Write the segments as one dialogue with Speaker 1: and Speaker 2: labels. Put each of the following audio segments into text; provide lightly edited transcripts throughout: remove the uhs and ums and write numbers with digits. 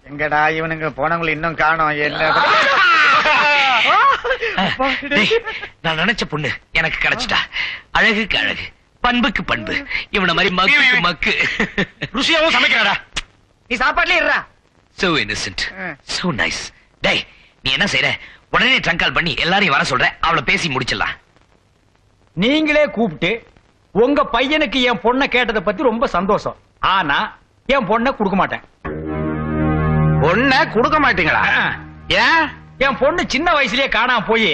Speaker 1: எங்கடா இவனுங்க போனவங்களை இன்னும் காணோம். என்ன
Speaker 2: நான் நினைச்ச பொண்ணு எனக்கு கிடைச்சிட்டா. அழகுக்கு அழகு, பண்புக்கு பண்பு. இவன மாதிரி மக்கு மக்கு
Speaker 3: ருசியாவும் சமைக்கிறாடா.
Speaker 1: நீ சாப்பாட்டுல இருடா.
Speaker 2: So innocent, so nice. டேய், நீ என்ன செய்யற? உடனே ட்ரங்க் கால் பண்ணி எல்லாரையும் வர சொல்ற. அவளை பேசி முடிச்சிடலாம்.
Speaker 3: நீங்களே கூப்பிட்டு உங்க பையனுக்கு என் பொண்ணை கேட்டதை பத்தி ரொம்ப சந்தோஷம். ஆனா என் பொண்ணை கொடுக்க மாட்டேன்.
Speaker 1: பொண்ணை கொடுக்க மாட்டீங்களா? ஏன்?
Speaker 3: என் பொண்ணு சின்ன வயசுலயே காணாம போய்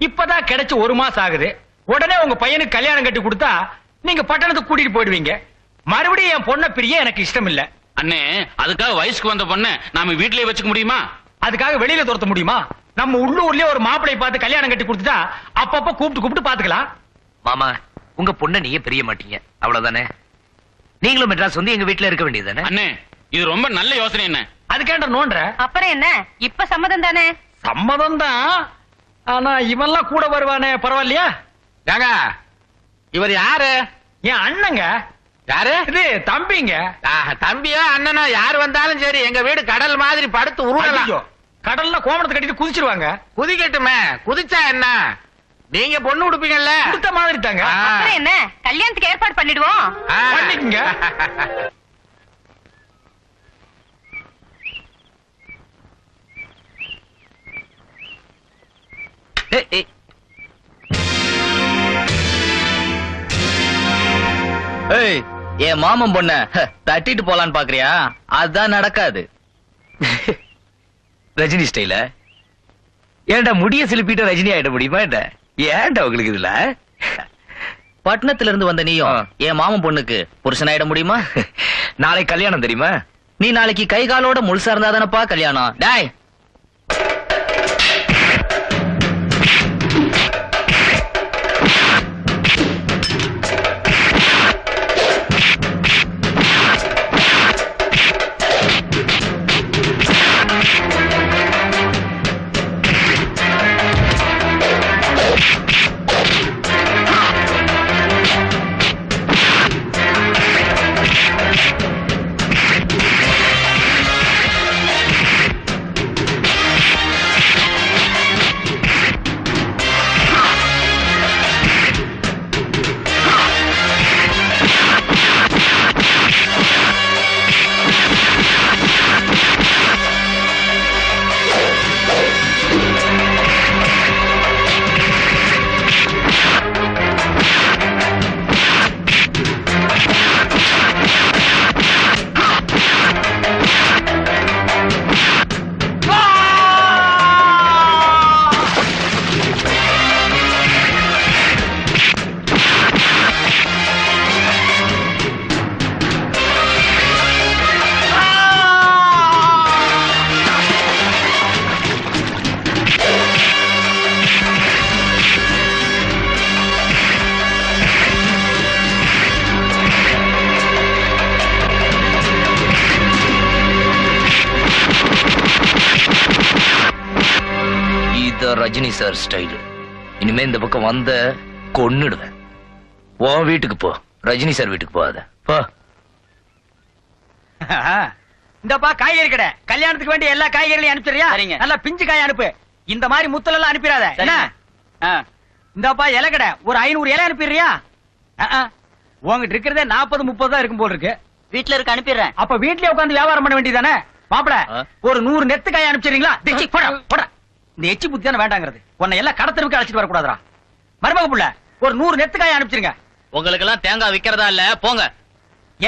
Speaker 3: இப்பதான் கிடைச்சு 1 மாசம் ஆகுது. உடனே உங்க பையனுக்கு கல்யாணம் கட்டி கொடுத்தா நீங்க பட்டணத்துக்கு கூட்டிட்டு போயிடுவீங்க. மறுபடியும் என் பொண்ணை பிரிய எனக்கு இஷ்டம் இல்ல.
Speaker 4: அண்ணே, அதுக்காக வயசுக்கு வந்த பொண்ணு நாம வீட்லயே வச்சுக்க முடியுமா?
Speaker 3: அதுக்காக வெளியில துரத்த முடியுமா? நம்ம உள்ளூர்லயே ஒரு மாப்பிளை பார்த்து கல்யாணம் கட்டி கொடுத்துட்டா அப்பப்ப கூப்பிட்டு பாத்துக்கலாம்.
Speaker 2: மாமா, உங்க பொண்ணை நீயே பிரிய மாட்டீங்க, அவ்வளவுதானே? நீங்களும் மெட்ராஸ் வந்து எங்க வீட்டுல இருக்க வேண்டியதுதானே?
Speaker 4: அண்ணே, இது ரொம்ப நல்ல யோசனை. என்ன
Speaker 3: அதுக்கேண்ட நோன்ற?
Speaker 5: அப்புறம் என்ன, இப்ப சம்மதம் தானே?
Speaker 3: சம்மதம் தான். ஆனா இவெல்லாம் கூட வருவானே, பரவாயில்லையா?
Speaker 1: ஏங்க, இவர் யாரு?
Speaker 3: என் அண்ணங்க.
Speaker 1: யாரு?
Speaker 3: இது தம்பிங்க.
Speaker 1: தம்பியோ அண்ணனோ யாரு வந்தாலும் சரி, எங்க வீடு கடல் மாதிரி படுத்து உருளலாம்.
Speaker 3: ஐயோ, கடல்ல கோமணத்தை கட்டிட்டு குதிச்சிருவாங்க.
Speaker 1: குதிக்கட்டுமே, குதிச்சா என்ன? நீங்க பொண்ணு கொடுப்பீங்கல்ல,
Speaker 3: கொடுத்த மாதிரி தாங்க.
Speaker 5: அப்புறம் என்ன, கல்யாணத்துக்கு ஏற்பாடு பண்ணிடுவோம்.
Speaker 3: பண்ணிக்கங்க.
Speaker 6: என் மாமன் பொண்ண தட்டிட்டு போலான்னு பாக்குறியா? அதுதான் நடக்காது.
Speaker 2: ரஜினி ஸ்டைல ஏன்டா முடிய சிலிப்பிட்ட ரஜினி ஆயிட முடியுமா? ஏன்டா உங்களுக்கு இதுல?
Speaker 6: பட்டணத்துல இருந்து வந்த நீயும் என் மாமன் பொண்ணுக்கு புருஷனாயிட முடியுமா?
Speaker 2: நாளை கல்யாணம் தெரியுமா?
Speaker 6: நீ நாளைக்கு கை காலோட முழுசா இருந்தா தானப்பா கல்யாணம். டாய்,
Speaker 2: ரஜினி சார் ஸ்டைல். இனிமே இந்த பக்கம் வந்த கொன்னுடுவேன். உன் வீட்டுக்கு போ, ரஜினி சார் வீட்டுக்கு போகாத. போ.
Speaker 3: இந்தப்பா காய்கறி கடை. கல்யாணத்துக்கு வேண்டிய எல்லா காய்கறிகளையும் அனுப்பிச்சிரியா? நல்லா பிஞ்சு காய் அனுப்பு. இந்த மாதிரி முத்தல் எல்லாம் அனுப்பிடாத. இந்தப்பா இலை கடை. ஒரு 500 இலை அனுப்பிடுறியா? உங்ககிட்ட இருக்கிறதே 40-30 தான் இருக்கும் போல இருக்கு.
Speaker 6: வீட்டுல இருக்க அனுப்பிடுறேன்.
Speaker 3: அப்ப வீட்லயே உட்காந்து வியாபாரம் பண்ண வேண்டியதானே? மாப்பிள, ஒரு 100 நெத்து காய் அனுப்பிச்சிருங்களா? இந்த எச்சி புத்தி தானே வேண்டாங்கிறது. உன்னை எல்லாம் கடத்தலுக்கு அழைச்சிட்டு வரக்கூடாதுரா. மருமக புள்ள, ஒரு 100 நெத்து காய் அனுப்பிச்சிருங்க.
Speaker 6: உங்களுக்கு எல்லாம் தேங்காய் விக்கிறதா இல்ல, போங்க.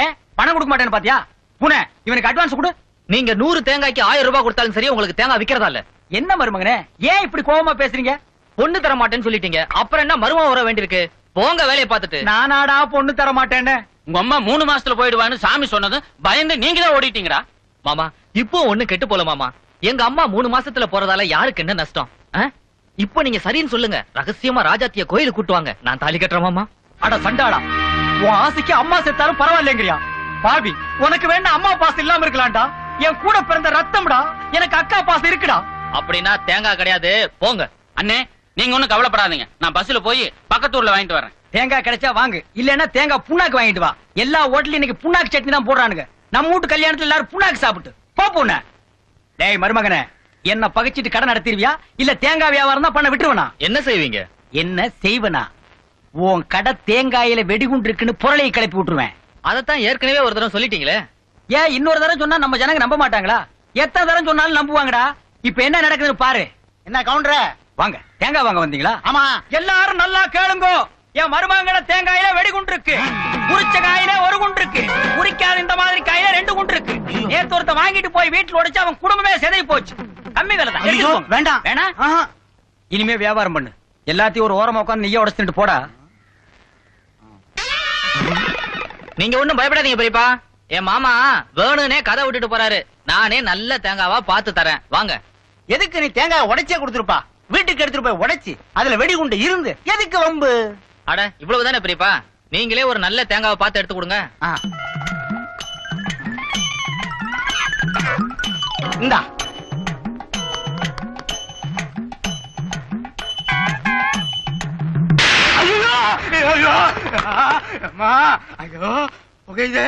Speaker 3: ஏன் பணம் கொடுக்க மாட்டேன்னு பாத்தியா? புனே, இவனுக்கு அட்வான்ஸ் கொடு.
Speaker 6: நீங்க 100 தேங்காய்க்கு 1000 ரூபாய் கொடுத்தாலும் சரி, உங்களுக்கு தேங்காய் விக்கிறதா இல்ல.
Speaker 3: என்ன மருமகனே, ஏன் இப்படி கோவமா பேசுறீங்க?
Speaker 6: பொண்ணு தர மாட்டேன்னு சொல்லிட்டீங்க, அப்புறம் என்ன மருமக வர வேண்டியிருக்கு? போங்க வேலையை பார்த்துட்டு.
Speaker 3: நானாடா பொண்ணு தர மாட்டேன்னு?
Speaker 4: உங்க அம்மா 3 மாசத்துல போயிடுவான்னு சாமி சொன்னது பயந்து நீங்க தான் ஓடிட்டீங்கடா.
Speaker 6: மாமா, இப்போ ஒண்ணு கெட்டு போல மாமா. எங்க அம்மா 3 மாசத்துல போறதால யாருக்கு என்ன நஷ்டம்? இப்போ நீங்க சரின்னு சொல்லுங்க. ரகசியமா ராஜாத்திய கோயிலுக்கு கூட்டுவாங்க, நான் தாலி கட்டுறேன் மாமா.
Speaker 3: அட சண்டாடா, உன் ஆசைக்கு அம்மா செத்தாலும் பரவாயில்லைங்கிறியா? பாவி, உனக்கு வேணா அம்மா பாசம் இல்லாம இருக்கலாம்டா. என் கூட பிறந்த ரத்தம்டா, எனக்கு அக்கா பாசம் இருக்குடா.
Speaker 6: அப்படின்னா தேங்காய் கிடையாது, போங்க.
Speaker 4: அண்ணே, நீங்க ஒண்ணும் கவலைப்படாதீங்க. நான் பஸ்ல போய் பக்கத்தூர்ல வாங்கிட்டு வரேன்.
Speaker 3: தேங்காய் கிடைச்சா வாங்கு, இல்லன்னா தேங்காய் புண்ணாக்கு வாங்கிட்டு வா. எல்லா ஹோட்டலும் இன்னைக்கு புண்ணாக்கு சட்னி தான் போடுறானுங்க. நம்ம வீட்டு கல்யாணத்துல எல்லாரும் புண்ணாக்கு சாப்பிட்டு போ. பொண்ணு டேய் மருமகனே, என்ன பகைச்சிட்டு கடை நடத்திருவியா இல்ல தேங்காய் வியாபாரம் தான் பண்ண விட்டுருவனா?
Speaker 6: என்ன செய்வீங்க?
Speaker 3: என்ன செய்வனா? உன் கடை தேங்காயில வெடிகுண்டு இருக்குன்னு பொருளையை கிளப்பி விட்டுருவேன்.
Speaker 6: அதத்தான் ஏற்கனவே ஒரு தடவை சொல்லிட்டீங்களே.
Speaker 3: ஏன் இன்னொரு தடவை சொன்னா நம்ம ஜனங்க நம்ப மாட்டாங்களா? எத்தனை தடவை சொன்னாலும் நம்புவாங்கடா. இப்ப என்ன நடக்குதுன்னு பாரு.
Speaker 7: என்ன கவுண்டர?
Speaker 3: வாங்க, தேங்காய் வாங்க வந்தீங்களா?
Speaker 7: ஆமா.
Speaker 3: எல்லாரும் நல்லா கேளுங்க. என் மருமகன தேங்காயில வெடிகுண்டு இருக்கு, உரிச்ச காயில ஒரு குண்டு இருக்கு, உரிக்காத இந்த மாதிரி காயில 2 குண்டு இருக்கு. நேத்து ஒருத்த வாங்கிட்டு போய் வீட்டுல உடைச்சு அவன் குடும்பமே சிதறி போச்சு. கம்மி விலை தான். எடுத்துட்டு போங்க.
Speaker 7: வேண்டாம்.
Speaker 3: வேணா? இனிமே வியாபாரம் பண்ணு. எல்லாத்தையும் ஒரு ஓரமா உட்கார்ந்து நெய்ய உடைச்சிட்டு போடா.
Speaker 6: நீங்க ஒண்ணும் பயப்படாதீங்க பெரியப்பா. என் மாமா வேணுனே கதை விட்டுட்டு போறாரு. நானே நல்ல தேங்காவா பார்த்து தரேன். வாங்க.
Speaker 7: எதுக்கு நீ தேங்காய் உடைச்சே கொடுத்துருப்பா? வீட்டுக்கு எடுத்துட்டு போய் உடைச்சு அதுல வெடிகுண்டு இருந்து எதுக்கு வம்பு?
Speaker 6: அட இவ்வளவுதானே பெரியப்பா. நீங்களே ஒரு நல்ல தேங்காவை பார்த்து எடுத்து கொடுங்க.
Speaker 7: இந்தா. ஐயோ ஐயோ அம்மா, ஐயோ புகையுதே.